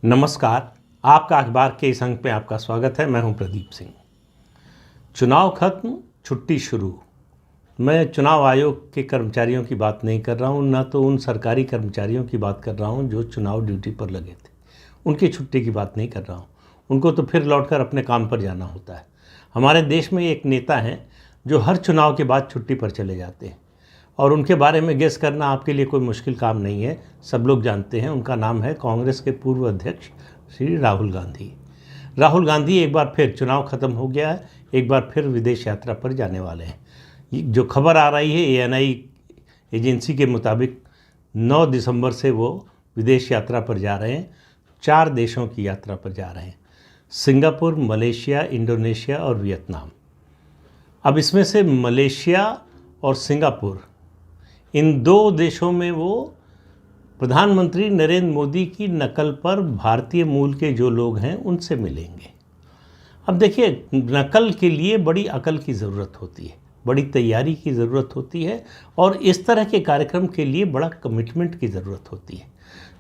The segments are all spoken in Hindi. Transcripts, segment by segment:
नमस्कार। आपका अखबार के इस अंक में आपका स्वागत है। मैं हूं प्रदीप सिंह। चुनाव खत्म, छुट्टी शुरू। मैं चुनाव आयोग के कर्मचारियों की बात नहीं कर रहा हूं, ना तो उन सरकारी कर्मचारियों की बात कर रहा हूं जो चुनाव ड्यूटी पर लगे थे। उनकी छुट्टी की बात नहीं कर रहा हूं। उनको तो फिर लौटकर अपने काम पर जाना होता है। हमारे देश में एक नेता हैं जो हर चुनाव के बाद छुट्टी पर चले जाते हैं और उनके बारे में गेस करना आपके लिए कोई मुश्किल काम नहीं है। सब लोग जानते हैं। उनका नाम है कांग्रेस के पूर्व अध्यक्ष श्री राहुल गांधी। राहुल गांधी एक बार फिर, चुनाव खत्म हो गया है, एक बार फिर विदेश यात्रा पर जाने वाले हैं। जो खबर आ रही है ANI एजेंसी के मुताबिक 9 दिसंबर से वो विदेश यात्रा पर जा रहे हैं। 4 देशों की यात्रा पर जा रहे हैं: सिंगापुर, मलेशिया, इंडोनेशिया और वियतनाम। अब इसमें से मलेशिया और सिंगापुर, इन 2 देशों में वो प्रधानमंत्री नरेंद्र मोदी की नकल पर भारतीय मूल के जो लोग हैं उनसे मिलेंगे। अब देखिए, नकल के लिए बड़ी अकल की ज़रूरत होती है, बड़ी तैयारी की ज़रूरत होती है और इस तरह के कार्यक्रम के लिए बड़ा कमिटमेंट की ज़रूरत होती है।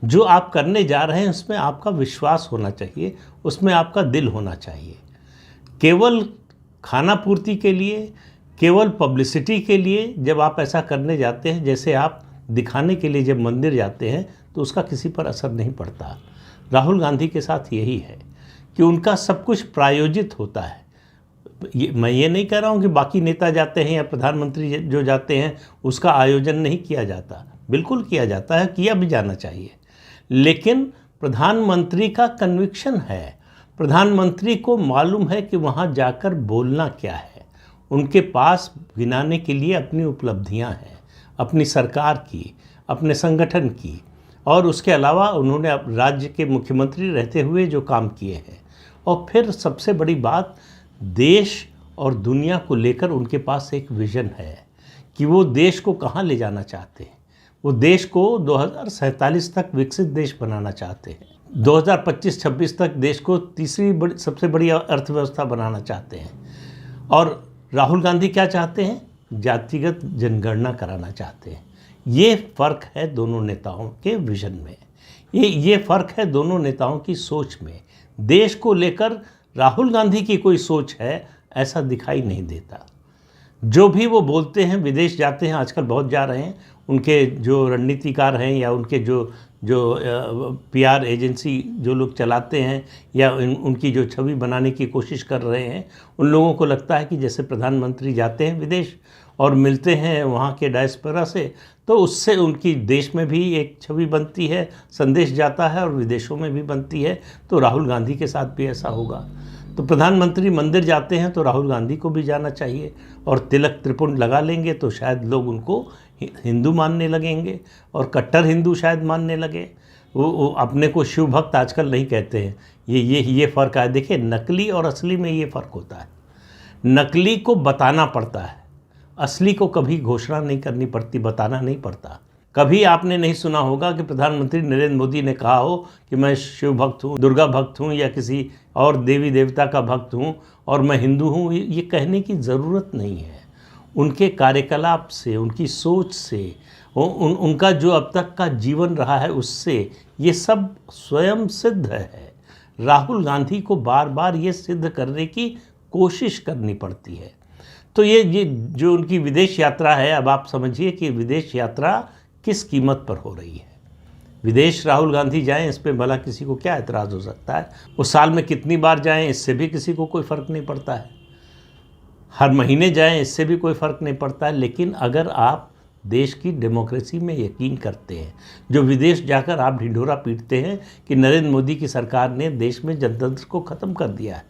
जो आप करने जा रहे हैं उसमें आपका विश्वास होना चाहिए, उसमें आपका दिल होना चाहिए। केवल खाना पूर्ति के लिए, केवल पब्लिसिटी के लिए जब आप ऐसा करने जाते हैं, जैसे आप दिखाने के लिए जब मंदिर जाते हैं, तो उसका किसी पर असर नहीं पड़ता। राहुल गांधी के साथ यही है कि उनका सब कुछ प्रायोजित होता है। मैं ये नहीं कह रहा हूँ कि बाकी नेता जाते हैं या प्रधानमंत्री जो जाते हैं उसका आयोजन नहीं किया जाता, बिल्कुल किया जाता है, किया भी जाना चाहिए। लेकिन प्रधानमंत्री का कन्विक्शन है, प्रधानमंत्री को मालूम है कि वहाँ जाकर बोलना क्या है। उनके पास गिनाने के लिए अपनी उपलब्धियां हैं, अपनी सरकार की, अपने संगठन की, और उसके अलावा उन्होंने राज्य के मुख्यमंत्री रहते हुए जो काम किए हैं। और फिर सबसे बड़ी बात, देश और दुनिया को लेकर उनके पास एक विज़न है कि वो देश को कहाँ ले जाना चाहते हैं। वो देश को 2047 तक विकसित देश बनाना चाहते हैं। 2025-26 तक देश को तीसरी सबसे बड़ी अर्थव्यवस्था बनाना चाहते हैं। और राहुल गांधी क्या चाहते हैं? जातिगत जनगणना कराना चाहते हैं। ये फ़र्क है दोनों नेताओं के विज़न में, ये फ़र्क है दोनों नेताओं की सोच में। देश को लेकर राहुल गांधी की कोई सोच है ऐसा दिखाई नहीं देता। जो भी वो बोलते हैं, विदेश जाते हैं, आजकल बहुत जा रहे हैं। उनके जो रणनीतिकार हैं या उनके जो PR एजेंसी जो लोग चलाते हैं या उनकी जो छवि बनाने की कोशिश कर रहे हैं, उन लोगों को लगता है कि जैसे प्रधानमंत्री जाते हैं विदेश और मिलते हैं वहाँ के डायस्पोरा से, तो उससे उनकी देश में भी एक छवि बनती है, संदेश जाता है और विदेशों में भी बनती है। तो राहुल गांधी के साथ भी ऐसा होगा। तो प्रधानमंत्री मंदिर जाते हैं तो राहुल गांधी को भी जाना चाहिए, और तिलक त्रिपुंड लगा लेंगे तो शायद लोग उनको हिंदू मानने लगेंगे और कट्टर हिंदू शायद मानने लगे। वो अपने को शिव भक्त आजकल नहीं कहते हैं। ये फ़र्क है। देखिए, नकली और असली में ये फ़र्क होता है। नकली को बताना पड़ता है, असली को कभी घोषणा नहीं करनी पड़ती, बताना नहीं पड़ता। कभी आपने नहीं सुना होगा कि प्रधानमंत्री नरेंद्र मोदी ने कहा हो कि मैं शिव भक्त हूँ, दुर्गा भक्त हूँ या किसी और देवी देवता का भक्त हूँ और मैं हिंदू हूँ। ये कहने की ज़रूरत नहीं है। उनके कार्यकलाप से, उनकी सोच से, उनका जो अब तक का जीवन रहा है उससे ये सब स्वयं सिद्ध है। राहुल गांधी को बार बार ये सिद्ध करने की कोशिश करनी पड़ती है। तो ये जो उनकी विदेश यात्रा है, अब आप समझिए कि विदेश यात्रा किस कीमत पर हो रही है। विदेश राहुल गांधी जाएं, इस पर भला किसी को क्या एतराज़ हो सकता है? वो साल में कितनी बार जाएं, इससे भी किसी को कोई फ़र्क नहीं पड़ता है। हर महीने जाएं, इससे भी कोई फ़र्क नहीं पड़ता है। लेकिन अगर आप देश की डेमोक्रेसी में यकीन करते हैं, जो विदेश जाकर आप ढिंढोरा पीटते हैं कि नरेंद्र मोदी की सरकार ने देश में जनतंत्र को ख़त्म कर दिया है,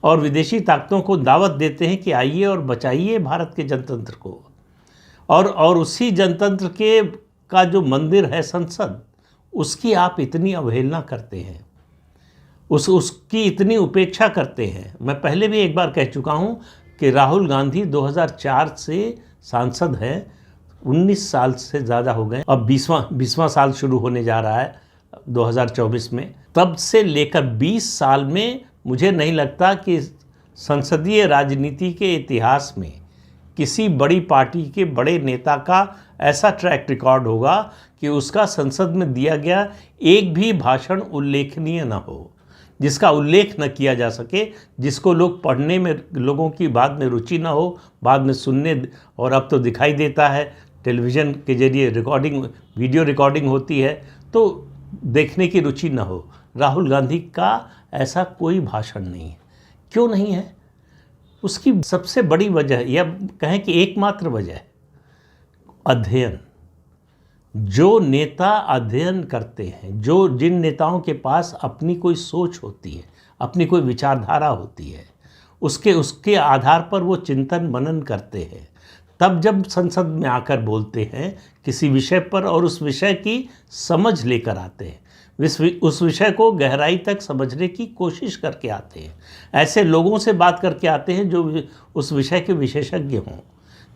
और विदेशी ताकतों को दावत देते हैं कि आइए और बचाइए भारत के जनतंत्र को, और उसी जनतंत्र के का जो मंदिर है संसद, उसकी आप इतनी अवहेलना करते हैं, उसकी इतनी उपेक्षा करते हैं। मैं पहले भी एक बार कह चुका हूँ कि राहुल गांधी 2004 से सांसद हैं, 19 साल से ज़्यादा हो गए। अब 20वां साल शुरू होने जा रहा है 2024 में। तब से लेकर 20 साल में मुझे नहीं लगता कि संसदीय राजनीति के इतिहास में किसी बड़ी पार्टी के बड़े नेता का ऐसा ट्रैक रिकॉर्ड होगा कि उसका संसद में दिया गया एक भी भाषण उल्लेखनीय न हो, जिसका उल्लेख न किया जा सके, जिसको लोग पढ़ने में, लोगों की बाद में रुचि ना हो, बाद में सुनने, और अब तो दिखाई देता है टेलीविज़न के जरिए रिकॉर्डिंग, वीडियो रिकॉर्डिंग होती है, तो देखने की रुचि ना हो। राहुल गांधी का ऐसा कोई भाषण नहीं है। क्यों नहीं है? उसकी सबसे बड़ी वजह, या कहें कि एकमात्र वजह है अध्ययन। जो नेता अध्ययन करते हैं, जिन नेताओं के पास अपनी कोई सोच होती है, अपनी कोई विचारधारा होती है, उसके आधार पर वो चिंतन मनन करते हैं, तब जब संसद में आकर बोलते हैं किसी विषय पर और उस विषय की समझ लेकर आते हैं, उस विषय को गहराई तक समझने की कोशिश करके आते हैं, ऐसे लोगों से बात करके आते हैं जो उस विषय के विशेषज्ञ हों।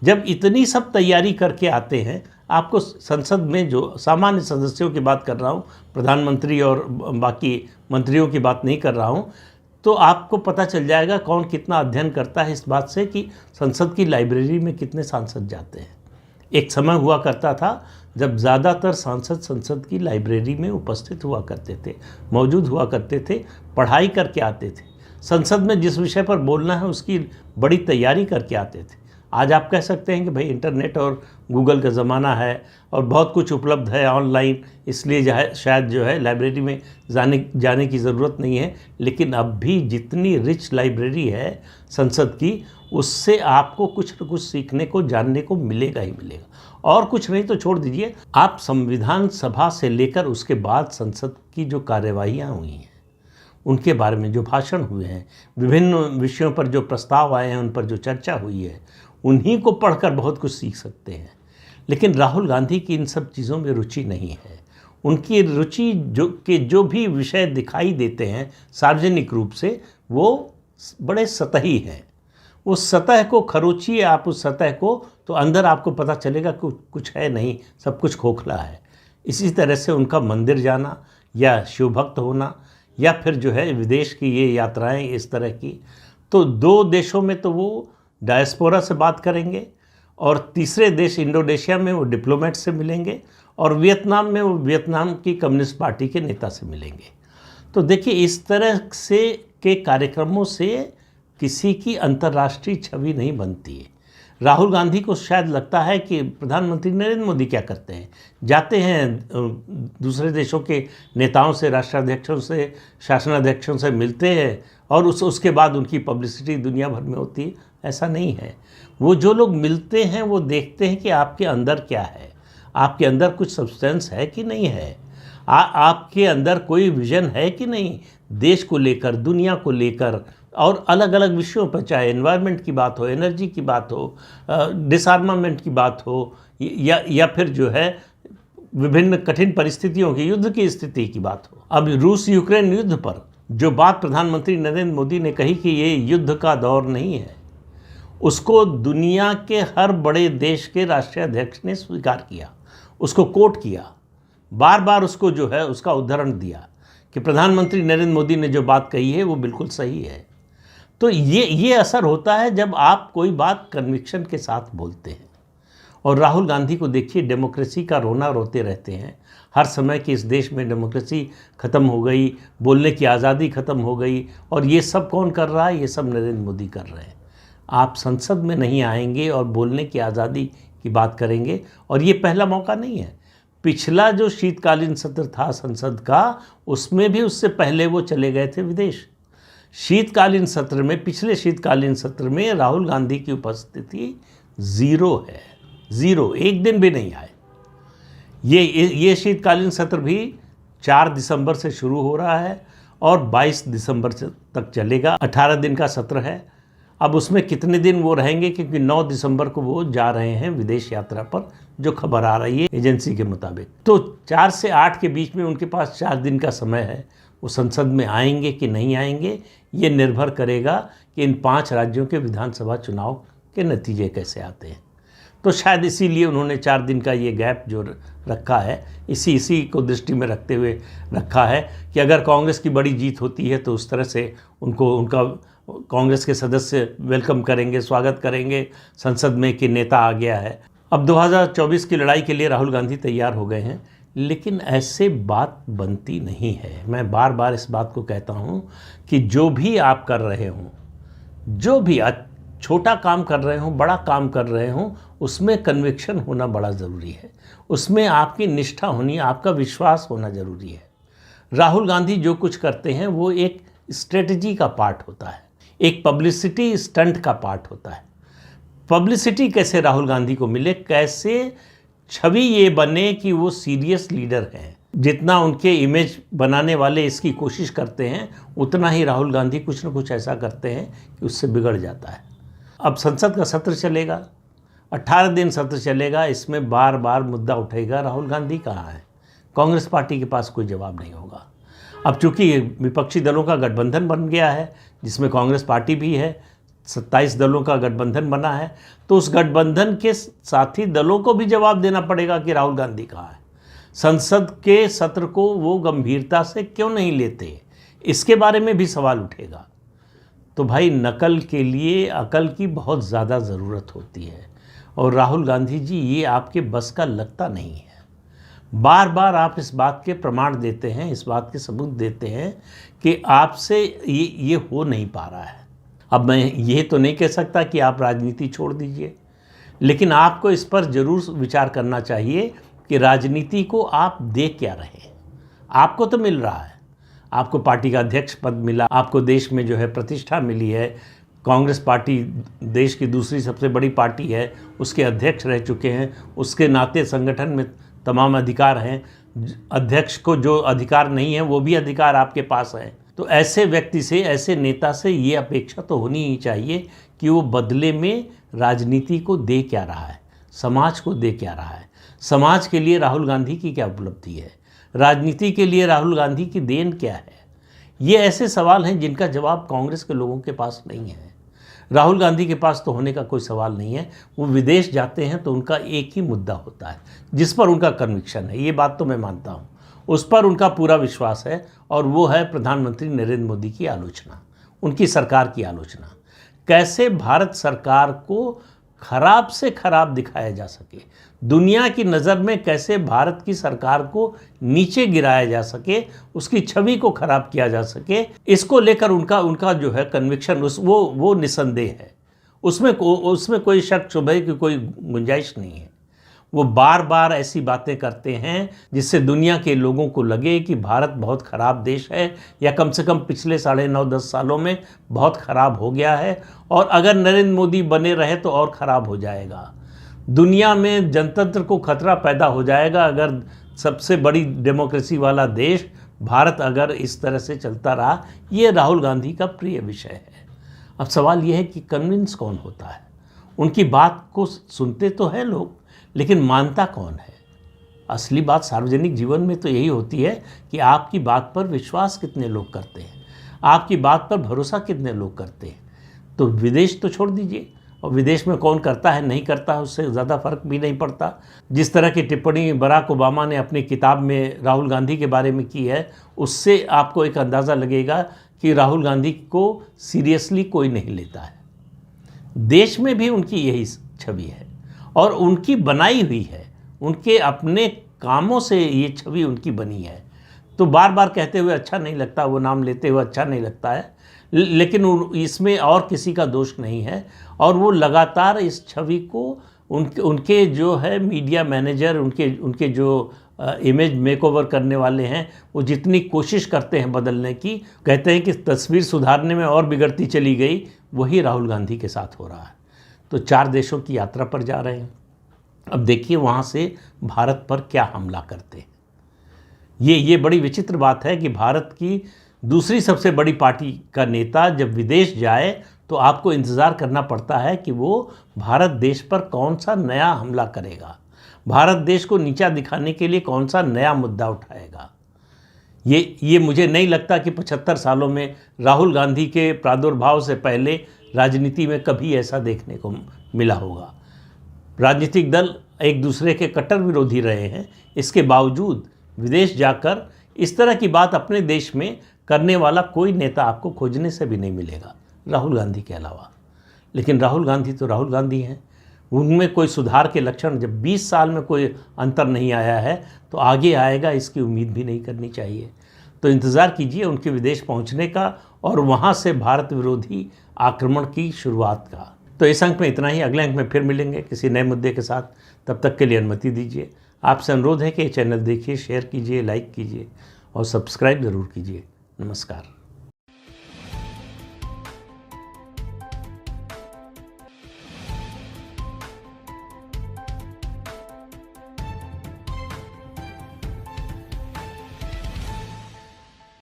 जब इतनी सब तैयारी करके आते हैं, आपको संसद में जो सामान्य सदस्यों की बात कर रहा हूँ, प्रधानमंत्री और बाकी मंत्रियों की बात नहीं कर रहा हूँ, तो आपको पता चल जाएगा कौन कितना अध्ययन करता है इस बात से कि संसद की लाइब्रेरी में कितने सांसद जाते हैं। एक समय हुआ करता था जब ज़्यादातर सांसद संसद की लाइब्रेरी में उपस्थित हुआ करते थे, मौजूद हुआ करते थे, पढ़ाई करके आते थे, संसद में जिस विषय पर बोलना है उसकी बड़ी तैयारी करके आते थे। आज आप कह सकते हैं कि भाई इंटरनेट और गूगल का ज़माना है और बहुत कुछ उपलब्ध है ऑनलाइन, इसलिए शायद लाइब्रेरी में जाने की ज़रूरत नहीं है। लेकिन अब भी जितनी रिच लाइब्रेरी है संसद की, उससे आपको कुछ न कुछ सीखने को, जानने को मिलेगा ही मिलेगा। और कुछ नहीं तो छोड़ दीजिए, आप संविधान सभा से लेकर उसके बाद संसद की जो कार्यवाहियाँ हुई हैं, उनके बारे में जो भाषण हुए हैं, विभिन्न विषयों पर जो प्रस्ताव आए हैं, उन पर जो चर्चा हुई है, उन्हीं को पढ़कर बहुत कुछ सीख सकते हैं। लेकिन राहुल गांधी की इन सब चीज़ों में रुचि नहीं है। उनकी रुचि जो भी विषय दिखाई देते हैं सार्वजनिक रूप से, वो बड़े सतही हैं। उस सतह को खरोचिए आप, उस सतह को, तो अंदर आपको पता चलेगा कि कुछ है नहीं, सब कुछ खोखला है। इसी तरह से उनका मंदिर जाना या शिव भक्त होना या फिर विदेश की ये यात्राएं इस तरह की, तो 2 देशों में तो वो डायस्पोरा से बात करेंगे और तीसरे देश इंडोनेशिया में वो डिप्लोमेट से मिलेंगे और वियतनाम में वो वियतनाम की कम्युनिस्ट पार्टी के नेता से मिलेंगे। तो देखिए, इस तरह से के कार्यक्रमों से किसी की अंतर्राष्ट्रीय छवि नहीं बनती है। राहुल गांधी को शायद लगता है कि प्रधानमंत्री नरेंद्र मोदी क्या करते हैं, जाते हैं दूसरे देशों के नेताओं से, राष्ट्राध्यक्षों से, शासनाध्यक्षों से मिलते हैं और उसके बाद उनकी पब्लिसिटी दुनिया भर में होती है। ऐसा नहीं है। वो जो लोग मिलते हैं वो देखते हैं कि आपके अंदर क्या है, आपके अंदर कुछ सब्सटेंस है कि नहीं है, आपके अंदर कोई विजन है कि नहीं, देश को लेकर, दुनिया को लेकर, और अलग अलग विषयों पर, चाहे एनवायरनमेंट की बात हो, एनर्जी की बात हो, डिसआर्मामेंट की बात हो, या फिर विभिन्न कठिन परिस्थितियों की, युद्ध की स्थिति की बात हो। अब रूस यूक्रेन युद्ध पर जो बात प्रधानमंत्री नरेंद्र मोदी ने कही कि ये युद्ध का दौर नहीं है, उसको दुनिया के हर बड़े देश के राष्ट्रीय अध्यक्ष ने स्वीकार किया, उसको कोट किया, बार बार उसको उसका उदाहरण दिया कि प्रधानमंत्री नरेंद्र मोदी ने जो बात कही है वो बिल्कुल सही है। तो ये असर होता है जब आप कोई बात कन्विक्शन के साथ बोलते हैं। और राहुल गांधी को देखिए, डेमोक्रेसी का रोना रोते रहते हैं हर समय कि इस देश में डेमोक्रेसी ख़त्म हो गई, बोलने की आज़ादी ख़त्म हो गई, और ये सब कौन कर रहा है? ये सब नरेंद्र मोदी कर रहे हैं। आप संसद में नहीं आएंगे और बोलने की आज़ादी की बात करेंगे, और ये पहला मौका नहीं है। पिछला जो शीतकालीन सत्र था संसद का, उसमें भी उससे पहले वो चले गए थे विदेश। शीतकालीन सत्र में, पिछले शीतकालीन सत्र में राहुल गांधी की उपस्थिति 0 है, 0, एक दिन भी नहीं आए। ये शीतकालीन सत्र भी 4 दिसंबर से शुरू हो रहा है और 22 दिसंबर तक चलेगा। 18 दिन का सत्र है। अब उसमें कितने दिन वो रहेंगे, क्योंकि 9 दिसंबर को वो जा रहे हैं विदेश यात्रा पर, जो खबर आ रही है एजेंसी के मुताबिक। तो 4 से 8 के बीच में उनके पास 4 दिन का समय है। वो संसद में आएंगे कि नहीं आएंगे, ये निर्भर करेगा कि इन 5 राज्यों के विधानसभा चुनाव के नतीजे कैसे आते हैं। तो शायद इसीलिए उन्होंने 4 दिन का ये गैप जो रखा है, इसी को दृष्टि में रखते हुए रखा है कि अगर कांग्रेस की बड़ी जीत होती है तो उस तरह से उनका कांग्रेस के सदस्य वेलकम करेंगे, स्वागत करेंगे संसद में कि नेता आ गया है। अब 2024 की लड़ाई के लिए राहुल गांधी तैयार हो गए हैं, लेकिन ऐसे बात बनती नहीं है। मैं बार बार इस बात को कहता हूं कि जो भी आप कर रहे हों, जो भी छोटा काम कर रहे हों, बड़ा काम कर रहे हों, उसमें कन्विक्शन होना बड़ा ज़रूरी है, उसमें आपकी निष्ठा होनी, आपका विश्वास होना ज़रूरी है। राहुल गांधी जो कुछ करते हैं वो एक स्ट्रेटजी का पार्ट होता है, एक पब्लिसिटी स्टंट का पार्ट होता है। पब्लिसिटी कैसे राहुल गांधी को मिले, कैसे छवि ये बने कि वो सीरियस लीडर हैं, जितना उनके इमेज बनाने वाले इसकी कोशिश करते हैं, उतना ही राहुल गांधी कुछ न कुछ ऐसा करते हैं कि उससे बिगड़ जाता है। अब संसद का सत्र चलेगा, 18 दिन सत्र चलेगा, इसमें बार बार मुद्दा उठेगा राहुल गांधी कहाँ हैं। कांग्रेस पार्टी के पास कोई जवाब नहीं होगा। अब चूंकि विपक्षी दलों का गठबंधन बन गया है, जिसमें कांग्रेस पार्टी भी है, 27 दलों का गठबंधन बना है, तो उस गठबंधन के साथी दलों को भी जवाब देना पड़ेगा कि राहुल गांधी कहाँ है। संसद के सत्र को वो गंभीरता से क्यों नहीं लेते, इसके बारे में भी सवाल उठेगा। तो भाई, नकल के लिए अकल की बहुत ज़्यादा ज़रूरत होती है, और राहुल गांधी जी ये आपके बस का लगता नहीं है। बार बार आप इस बात के प्रमाण देते हैं, इस बात के सबूत देते हैं कि आपसे ये हो नहीं पा रहा है। अब मैं ये तो नहीं कह सकता कि आप राजनीति छोड़ दीजिए, लेकिन आपको इस पर ज़रूर विचार करना चाहिए कि राजनीति को आप दे क्या रहे हैं। आपको तो मिल रहा है, आपको पार्टी का अध्यक्ष पद मिला, आपको देश में जो है प्रतिष्ठा मिली है, कांग्रेस पार्टी देश की दूसरी सबसे बड़ी पार्टी है, उसके अध्यक्ष रह चुके हैं, उसके नाते संगठन में तमाम अधिकार हैं। अध्यक्ष को जो अधिकार नहीं है वो भी अधिकार आपके पास है। तो ऐसे व्यक्ति से, ऐसे नेता से ये अपेक्षा तो होनी ही चाहिए कि वो बदले में राजनीति को दे क्या रहा है, समाज को दे क्या रहा है, समाज के लिए राहुल गांधी की क्या उपलब्धि है, राजनीति के लिए राहुल गांधी की देन क्या है। ये ऐसे सवाल हैं जिनका जवाब कांग्रेस के लोगों के पास नहीं है। राहुल गांधी के पास तो होने का कोई सवाल नहीं है। वो विदेश जाते हैं तो उनका एक ही मुद्दा होता है जिस पर उनका कन्विक्शन है, ये बात तो मैं मानता हूँ, उस पर उनका पूरा विश्वास है, और वो है प्रधानमंत्री नरेंद्र मोदी की आलोचना, उनकी सरकार की आलोचना। कैसे भारत सरकार को खराब से खराब दिखाया जा सके, दुनिया की नज़र में कैसे भारत की सरकार को नीचे गिराया जा सके, उसकी छवि को खराब किया जा सके, इसको लेकर उनका जो है कन्विक्शन वो निसंदेह है। उसमें कोई शक शुबह की कोई गुंजाइश नहीं है। वो बार बार ऐसी बातें करते हैं जिससे दुनिया के लोगों को लगे कि भारत बहुत ख़राब देश है, या कम से कम पिछले 9.5-10 सालों में बहुत ख़राब हो गया है, और अगर नरेंद्र मोदी बने रहे तो और ख़राब हो जाएगा। दुनिया में जनतंत्र को खतरा पैदा हो जाएगा अगर सबसे बड़ी डेमोक्रेसी वाला देश भारत अगर इस तरह से चलता रहा। ये राहुल गांधी का प्रिय विषय है। अब सवाल ये है कि कन्विंस कौन होता है। उनकी बात को सुनते तो हैं लोग, लेकिन मानता कौन है। असली बात सार्वजनिक जीवन में तो यही होती है कि आपकी बात पर विश्वास कितने लोग करते हैं, आपकी बात पर भरोसा कितने लोग करते हैं। तो विदेश तो छोड़ दीजिए, और विदेश में कौन करता है नहीं करता है उससे ज़्यादा फर्क भी नहीं पड़ता। जिस तरह की टिप्पणी बराक ओबामा ने अपनी किताब में राहुल गांधी के बारे में की है, उससे आपको एक अंदाज़ा लगेगा कि राहुल गांधी को सीरियसली कोई नहीं लेता है। देश में भी उनकी यही छवि है, और उनकी बनाई हुई है, उनके अपने कामों से ये छवि उनकी बनी है। तो बार बार कहते हुए अच्छा नहीं लगता, वो नाम लेते हुए अच्छा नहीं लगता है, लेकिन इसमें और किसी का दोष नहीं है। और वो लगातार इस छवि को उनके जो है मीडिया मैनेजर, उनके जो इमेज मेकओवर करने वाले हैं, वो जितनी कोशिश करते हैं बदलने की, कहते हैं कि तस्वीर सुधारने में और बिगड़ती चली गई, वही राहुल गांधी के साथ हो रहा है। तो 4 देशों की यात्रा पर जा रहे हैं। अब देखिए वहाँ से भारत पर क्या हमला करते हैं। ये बड़ी विचित्र बात है कि भारत की दूसरी सबसे बड़ी पार्टी का नेता जब विदेश जाए तो आपको इंतज़ार करना पड़ता है कि वो भारत देश पर कौन सा नया हमला करेगा, भारत देश को नीचा दिखाने के लिए कौन सा नया मुद्दा उठाएगा। ये मुझे नहीं लगता कि 75 सालों में राहुल गांधी के प्रादुर्भाव से पहले राजनीति में कभी ऐसा देखने को मिला होगा। राजनीतिक दल एक दूसरे के कट्टर विरोधी रहे हैं, इसके बावजूद विदेश जाकर इस तरह की बात अपने देश में करने वाला कोई नेता आपको खोजने से भी नहीं मिलेगा। राहुल गांधी के अलावा। लेकिन राहुल गांधी तो राहुल गांधी हैं, उनमें कोई सुधार के लक्षण, जब 20 साल में कोई अंतर नहीं आया है तो आगे आएगा इसकी उम्मीद भी नहीं करनी चाहिए। तो इंतज़ार कीजिए उनके विदेश पहुंचने का और वहां से भारत विरोधी आक्रमण की शुरुआत का। तो इस अंक में इतना ही, अगले अंक में फिर मिलेंगे किसी नए मुद्दे के साथ। तब तक के लिए अनुमति दीजिए। आपसे अनुरोध है कि ये चैनल देखिए, शेयर कीजिए, लाइक कीजिए और सब्सक्राइब ज़रूर कीजिए। नमस्कार।